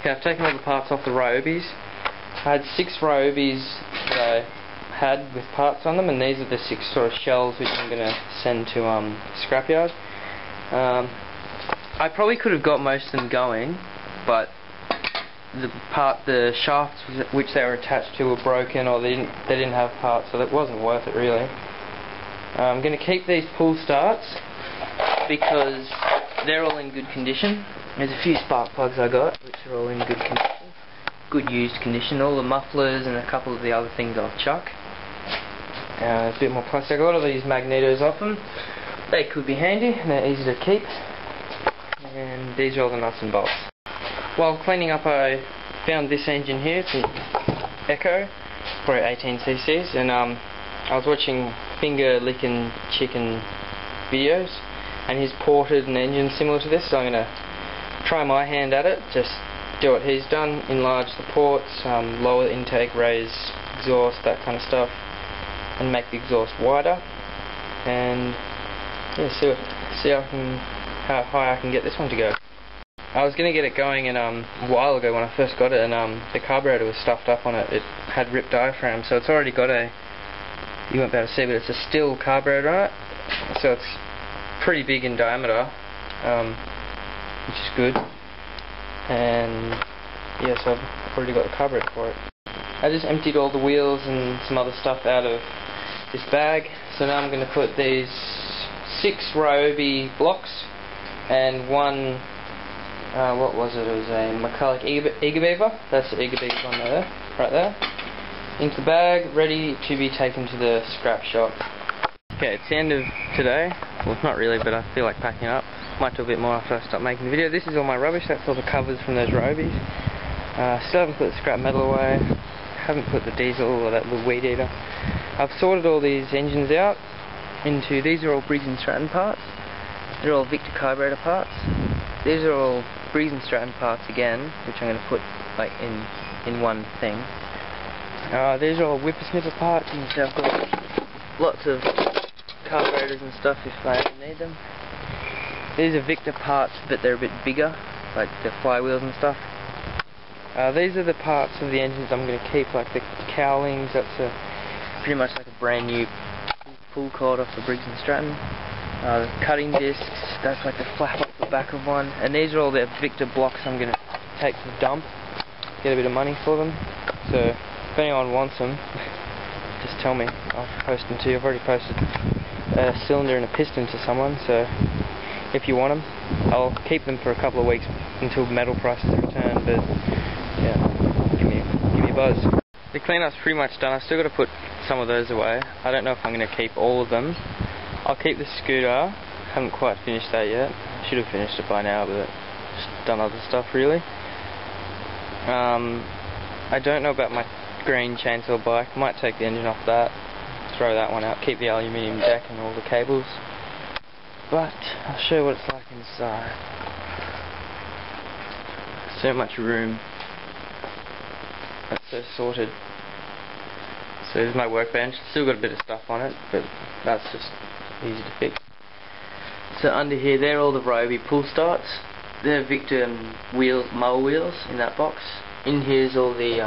Okay, I've taken all the parts off the Ryobi's. I had 6 Ryobi's that I had with parts on them, and these are the 6 sort of shells which I'm going to send to scrapyard. I probably could have got most of them going, but the shafts which they were attached to were broken, or they didn't have parts, so it wasn't worth it really. I'm going to keep these pull starts because they're all in good condition. There's a few spark plugs I got which are all in good condition, good used condition. All the mufflers and a couple of the other things I'll chuck. There's a bit more plastic. I got all these magnetos off them. They could be handy and they're easy to keep. And these are all the nuts and bolts. While cleaning up, I found this engine here. It's an Echo, probably 18cc's, and I was watching Finger Lickin' Chicken videos, and he's ported an engine similar to this, so I'm going to try my hand at it, just do what he's done, enlarge the ports, lower the intake, raise exhaust, that kind of stuff, and make the exhaust wider, and yeah, see how high I can get this one to go. I was going to get it going and a while ago when I first got it, and the carburetor was stuffed up on it. It had ripped diaphragm, so it's already got you won't be able to see, but it's a steel carburetor on it, so it's pretty big in diameter, which is good. And yeah, so I've already got the carburetor for it. I just emptied all the wheels and some other stuff out of this bag, so now I'm going to put these 6 Ryobi blocks and one, what was it? It was a Metallic Egerbeaver. That's the Egerbeaver one there, right there. Into the bag, ready to be taken to the scrap shop. Okay, it's the end of today. Well, not really, but I feel like packing up. Might do a bit more after I start making the video. This is all my rubbish. That's all the covers from those Ryobis. Still haven't put the scrap metal away. Haven't put the diesel or that little weed eater. I've sorted all these engines out into, these are all Briggs & Stratton parts. They're all Victor carburetor parts. These are all Briggs & Stratton parts again, which I'm going to put like in one thing. These are all whippersnipper parts. You can see I've got lots of carburetors and stuff if I ever need them. These are Victor parts, but they're a bit bigger, like the flywheels and stuff. These are the parts of the engines I'm going to keep, like the cowlings. That's pretty much like a brand new pull cord off the Briggs & Stratton. The cutting discs, that's like the flap off the back of one. And these are all the Victor blocks I'm going to take to the dump, get a bit of money for them. So if anyone wants them, just tell me, I'll post them to you. I've already posted a cylinder and a piston to someone, so if you want them, I'll keep them for a couple of weeks until metal prices return, but yeah, give me a buzz. The cleanup's pretty much done. I've still got to put some of those away. I don't know if I'm going to keep all of them. I'll keep the scooter. Haven't quite finished that yet. Should have finished it by now, but just done other stuff really. I don't know about my green chainsaw bike. Might take the engine off that, throw that one out, keep the aluminium deck and all the cables. But I'll show you what it's like inside. So much room. That's so sorted. So here's my workbench. Still got a bit of stuff on it, but that's just easy to fix. So under here, they're all the Ryobi pull starts. They're Victor mull wheels in that box. In here's all the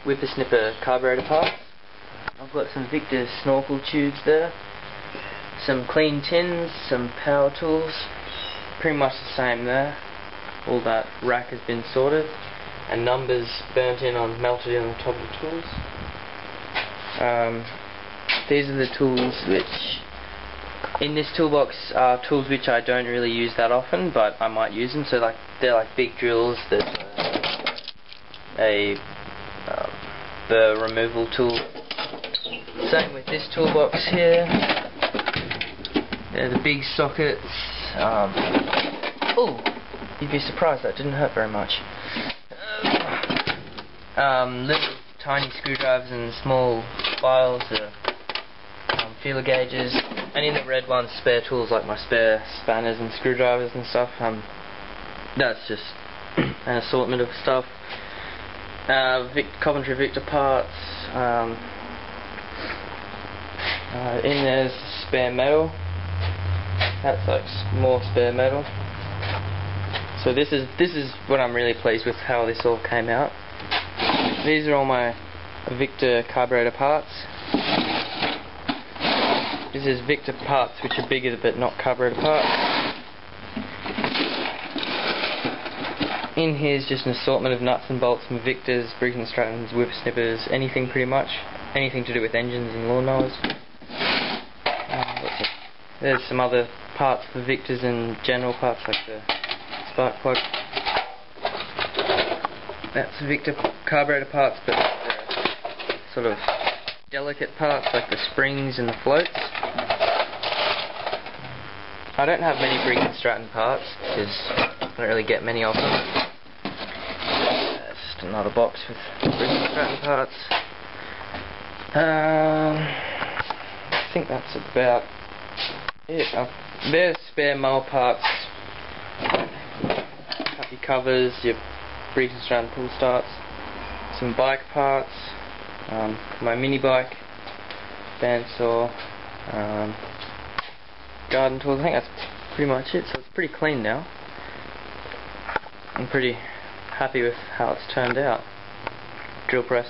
whippersnipper carburetor parts. I've got some Victor snorkel tubes there. Some clean tins, some power tools. Pretty much the same there. All that rack has been sorted, and numbers burnt in on, melted in on the top of the tools. These are the tools which, in this toolbox, are tools which I don't really use that often, but I might use them. So like they're like big drills. There's the removal tool. Same with this toolbox here. They're the big sockets. Oh, you'd be surprised that didn't hurt very much. Little tiny screwdrivers and small files, feeler gauges, and in the red ones, spare tools like my spare spanners and screwdrivers and stuff. That's just an assortment of stuff. Coventry Victor parts. In there's spare metal. That's like more spare metal. So this is what I'm really pleased with, how this all came out. These are all my Victor carburetor parts. This is Victor parts which are bigger but not carburetor parts. In here is just an assortment of nuts and bolts from Victors, Briggs & Strattons, whippersnippers, anything pretty much. Anything to do with engines and lawnmowers. There's some other parts for Victors and general parts like the spark plug. That's Victor carburetor parts, but the sort of delicate parts like the springs and the floats. I don't have many Briggs & Stratton parts because I don't really get many of them. Just another box with Briggs & Stratton parts. I think that's about it. There's spare mower parts, your covers, your Briggs & Stratton pull starts, some bike parts, my mini bike, bandsaw, garden tools. I think that's pretty much it, so it's pretty clean now. I'm pretty happy with how it's turned out. Drill press.